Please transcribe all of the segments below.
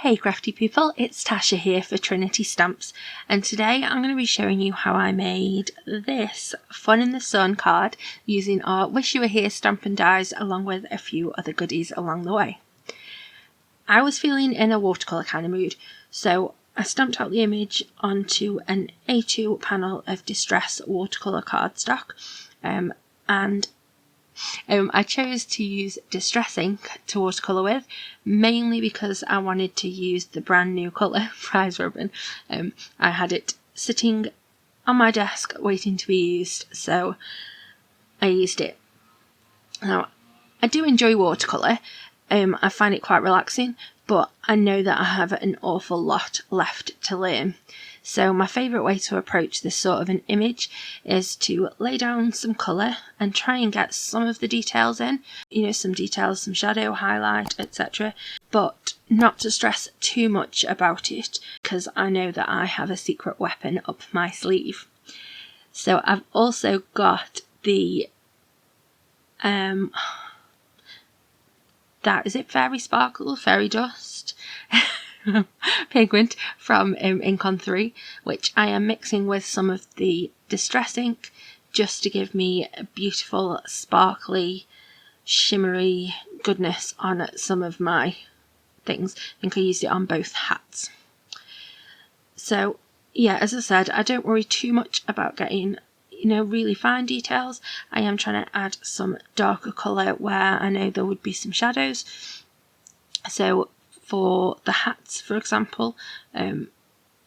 Hey crafty people, it's Tasha here for Trinity Stamps, and today I'm going to be showing you how I made this Fun in the Sun card using our Wish You Were Here stamp and dies along with a few other goodies along the way. I was feeling in a watercolour kind of mood, so I stamped out the image onto an A2 panel of Distress watercolour cardstock, and I chose to use Distress ink to watercolour with, mainly because I wanted to use the brand new colour, Prize Ribbon. I had it sitting on my desk waiting to be used, so I used it. Now, I do enjoy watercolour. I find it quite relaxing, but I know that I have an awful lot left to learn. So my favourite way to approach this sort of an image is to lay down some colour and try and get some of the details in, some details, some shadow, highlight, etc. But not to stress too much about it, because I know that I have a secret weapon up my sleeve. So I've also got the is it Fairy Sparkle, Fairy Dust pigment from Ink on 3, which I am mixing with some of the Distress ink just to give me a beautiful sparkly shimmery goodness on some of my things. I think I used it on both hats. So yeah, as I said, I don't worry too much about getting really fine details. I am trying to add some darker colour where I know there would be some shadows. So for the hats, for example,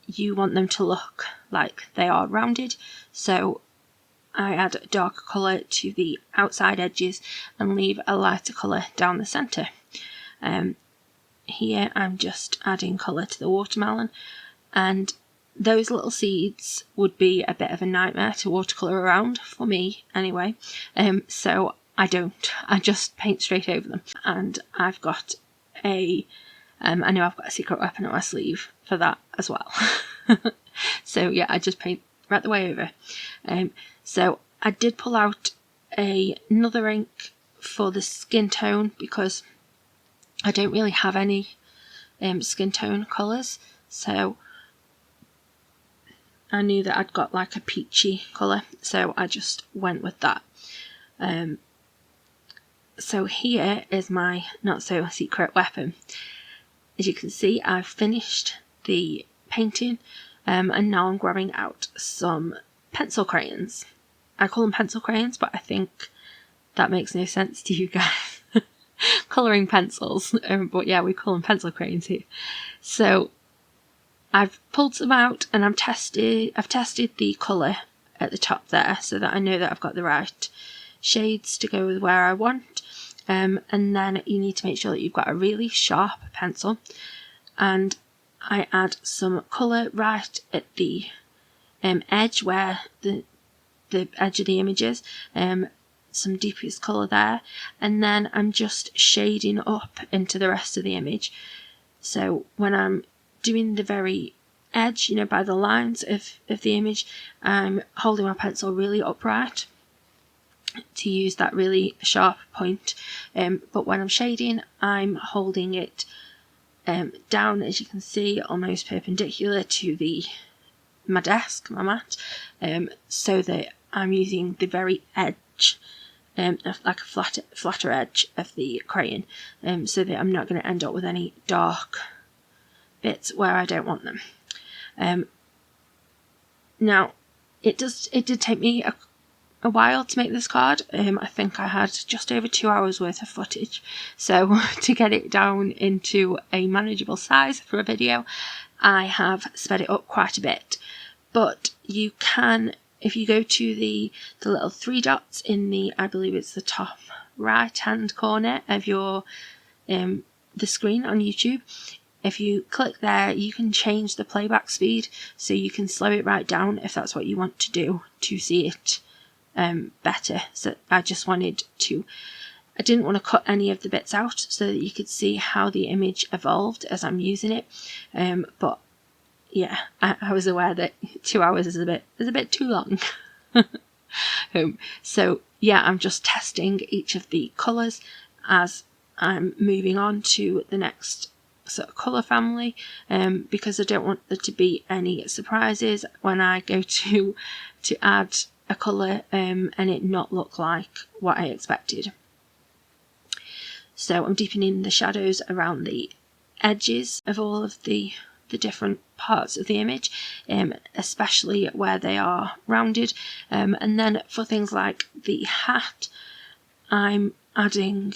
you want them to look like they are rounded, so I add a darker colour to the outside edges and leave a lighter colour down the centre. Here I'm just adding colour to the watermelon, and those little seeds would be a bit of a nightmare to watercolour around, for me anyway, so I just paint straight over them. And I've got I know I've got a secret weapon on my sleeve for that as well. So yeah, I just paint right the way over. So I did pull out another ink for the skin tone because I don't really have any skin tone colours, so I knew that I'd got like a peachy colour, so I just went with that. So here is my not so secret weapon. As you can see, I've finished the painting, and now I'm grabbing out some pencil crayons. I call them pencil crayons, but I think that makes no sense to you guys. Colouring pencils, but yeah, we call them pencil crayons here. So I've pulled some out and I've tested the colour at the top there so that I know that I've got the right shades to go with where I want. And then you need to make sure that you've got a really sharp pencil, and I add some colour right at the edge where the edge of the image is, some deepest colour there, and then I'm just shading up into the rest of the image. So when I'm doing the very edge, by the lines of the image, I'm holding my pencil really upright to use that really sharp point, but when I'm shading, I'm holding it down, as you can see, almost perpendicular to my desk, my mat, so that I'm using the very edge, like a flatter edge of the crayon, so that I'm not going to end up with any dark bits where I don't want them. Now, it did take me a while to make this card. I think I had just over 2 hours worth of footage, so to get it down into a manageable size for a video, I have sped it up quite a bit. But you can, if you go to the little 3 dots in I believe it's the top right hand corner of your the screen on YouTube, if you click there, you can change the playback speed, so you can slow it right down if that's what you want to do to see it better. So I didn't want to cut any of the bits out so that you could see how the image evolved as I'm using it, but yeah, I was aware that 2 hours is a bit too long. So yeah, I'm just testing each of the colours as I'm moving on to the next sort of colour family, because I don't want there to be any surprises when I go to add a colour and it not look like what I expected. So I'm deepening the shadows around the edges of all of the different parts of the image, especially where they are rounded, and then for things like the hat, I'm adding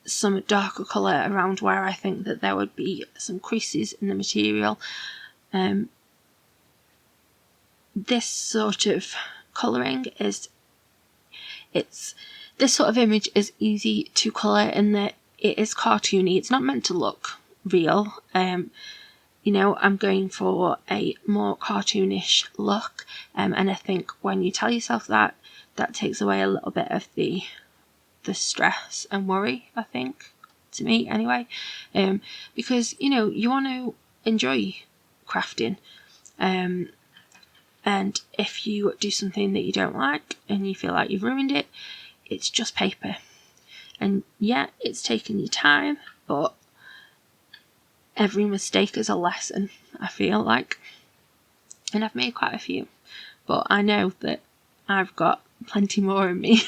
some darker colour around where I think that there would be some creases in the material. This sort of colouring is, this sort of image is easy to colour in that it is cartoony. It's not meant to look real. You know, I'm going for a more cartoonish look, and I think when you tell yourself that, that takes away a little bit of the stress and worry, I think, to me anyway, because, you know, you want to enjoy crafting, and if you do something that you don't like and you feel like you've ruined it, it's just paper, and yeah, it's taken you time, but every mistake is a lesson, I feel like, and I've made quite a few, but I know that I've got plenty more in me.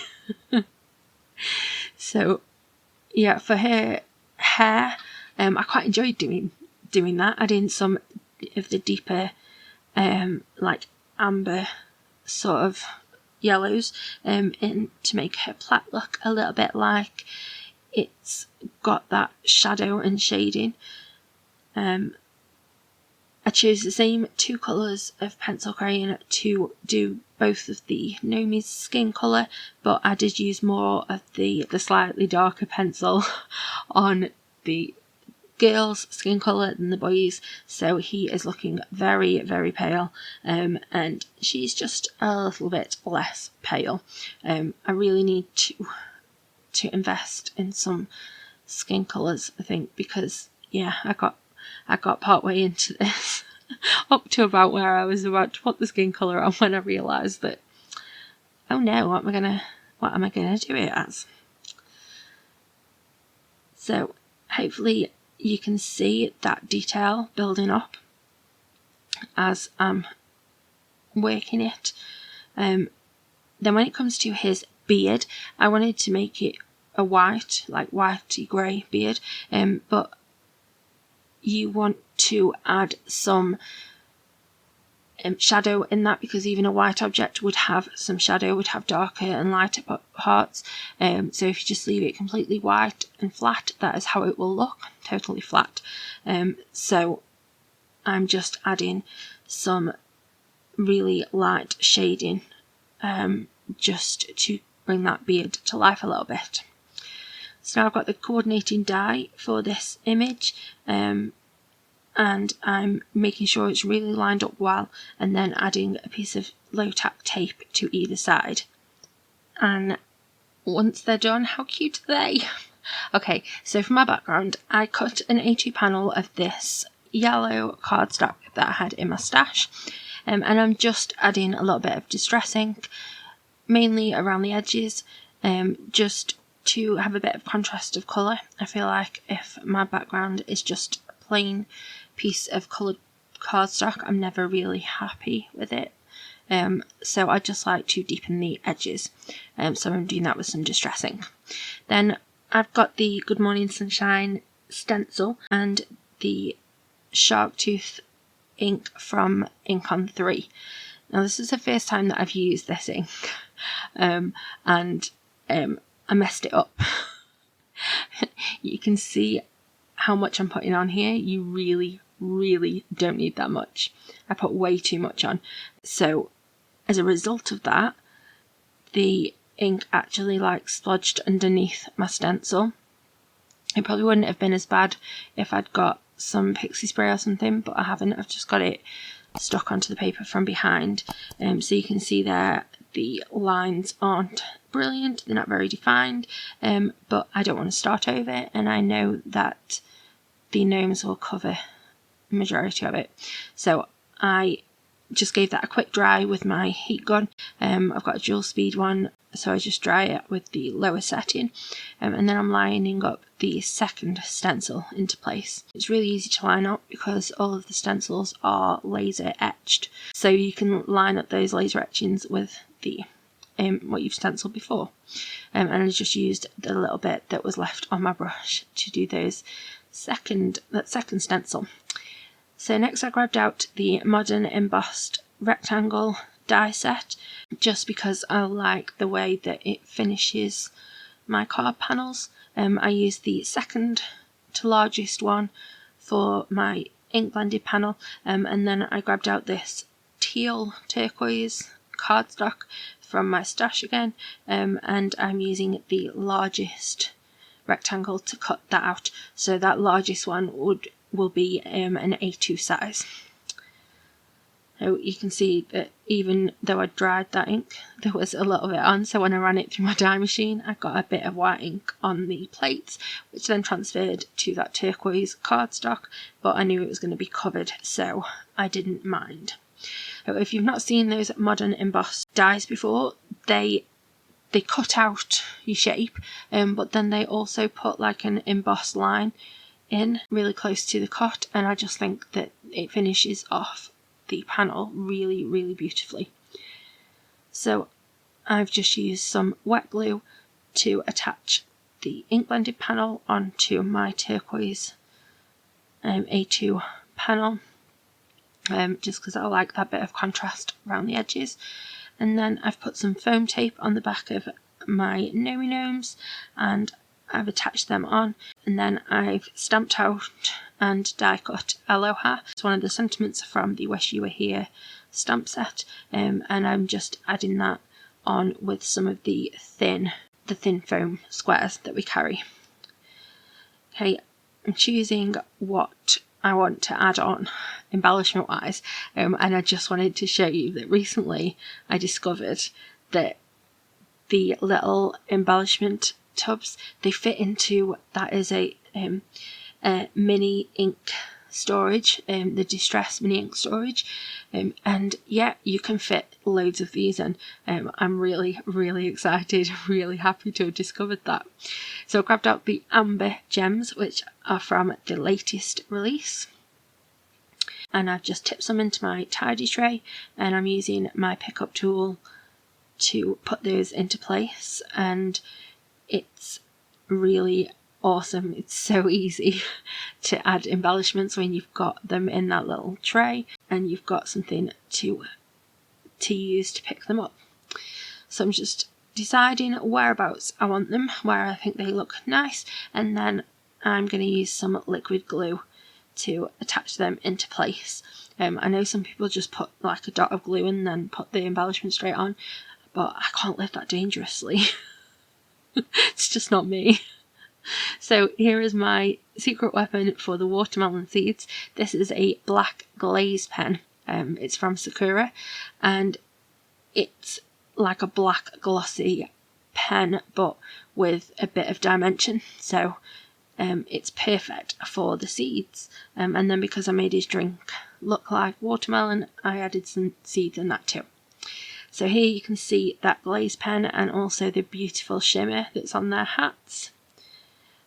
So yeah, for her hair, I quite enjoyed doing that, adding some of the deeper like amber sort of yellows in to make her plait look a little bit like it's got that shadow and shading. I chose the same 2 colours of pencil crayon to do both of the Nomi's skin colour, but I did use more of the slightly darker pencil on the girl's skin colour than the boy's, so he is looking very, very pale, and she's just a little bit less pale. I really need to invest in some skin colours, I think, because yeah, I got part way into this up to about where I was about to put the skin colour on when I realised that, oh no, what am I gonna do it as? So hopefully you can see that detail building up as I'm working it. Then when it comes to his beard, I wanted to make it a white, like whitey grey beard, but you want to add some shadow in that, because even a white object would have some shadow, would have darker and lighter parts. So if you just leave it completely white and flat, that is how it will look, totally flat. So I'm just adding some really light shading just to bring that beard to life a little bit. So now I've got the coordinating die for this image, and I'm making sure it's really lined up well, and then adding a piece of low tack tape to either side. And once they're done, how cute are they? Okay, so for my background, I cut an A2 panel of this yellow cardstock that I had in my stash, and I'm just adding a little bit of distress ink, mainly around the edges, just to have a bit of contrast of colour. I feel like if my background is just a plain piece of coloured cardstock, I'm never really happy with it. So I just like to deepen the edges. So I'm doing that with some distress ink. Then I've got the Good Morning Sunshine stencil and the Shark Tooth ink from Ink on 3. Now this is the first time that I've used this ink, and I messed it up. You can see how much I'm putting on here. You really, really don't need that much. I put way too much on. So as a result of that, the ink actually like splodged underneath my stencil. It probably wouldn't have been as bad if I'd got some pixie spray or something, but I haven't. I've just got it stuck onto the paper from behind. So you can see there the lines aren't brilliant, they're not very defined, but I don't want to start over, and I know that the gnomes will cover the majority of it. So I just gave that a quick dry with my heat gun. I've got a dual speed one, so I just dry it with the lower setting, and then I'm lining up the second stencil into place. It's really easy to line up because all of the stencils are laser etched, so you can line up those laser etchings with the what you've stenciled before. And I just used the little bit that was left on my brush to do that second stencil. So next I grabbed out the Modern Embossed Rectangle die set, just because I like the way that it finishes my card panels. I used the second to largest one for my ink blended panel, and then I grabbed out this teal turquoise cardstock from my stash again, and I'm using the largest rectangle to cut that out, so that largest one will be an A2 size. So you can see that even though I dried that ink, there was a little bit on, so when I ran it through my dye machine I got a bit of white ink on the plates, which then transferred to that turquoise cardstock, but I knew it was going to be covered, so I didn't mind. So if you've not seen those Modern Embossed dies before, they cut out your shape, but then they also put like an embossed line in really close to the cut, and I just think that it finishes off the panel really, really beautifully. So I've just used some wet glue to attach the ink blended panel onto my turquoise A2 panel, just because I like that bit of contrast around the edges. And then I've put some foam tape on the back of my Nomi Gnomes and I've attached them on, and then I've stamped out and die cut Aloha. It's one of the sentiments from the Wish You Were Here stamp set, and I'm just adding that on with some of the thin foam squares that we carry. Okay, I'm choosing what I want to add on embellishment wise, and I just wanted to show you that recently I discovered that the little embellishment tubs, they fit into, that is a mini ink storage, the Distress mini ink storage, and yeah, you can fit loads of these in. I'm really, really excited, really happy to have discovered that. So I grabbed out the Amber Gems, which are from the latest release, and I've just tipped some into my tidy tray, and I'm using my pickup tool to put those into place, and it's really awesome. It's so easy to add embellishments when you've got them in that little tray and you've got something to use to pick them up. So I'm just deciding whereabouts I want them, where I think they look nice, and then I'm going to use some liquid glue to attach them into place. I know some people just put like a dot of glue and then put the embellishment straight on, but I can't live that dangerously. It's just not me. So here is my secret weapon for the watermelon seeds. This is a black glaze pen. It's from Sakura, and it's like a black glossy pen but with a bit of dimension, so it's perfect for the seeds. And then because I made his drink look like watermelon, I added some seeds in that too. So here you can see that glaze pen and also the beautiful shimmer that's on their hats.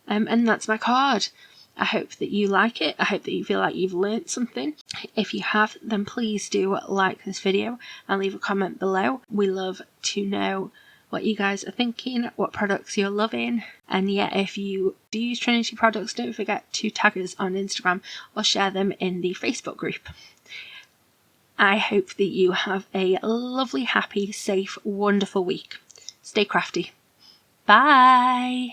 And that's my card. I hope that you like it. I hope that you feel like you've learnt something. If you have, then please do like this video and leave a comment below. We love to know what you guys are thinking, what products you're loving. And yeah, if you do use Trinity products, don't forget to tag us on Instagram or share them in the Facebook group. I hope that you have a lovely, happy, safe, wonderful week. Stay crafty. Bye!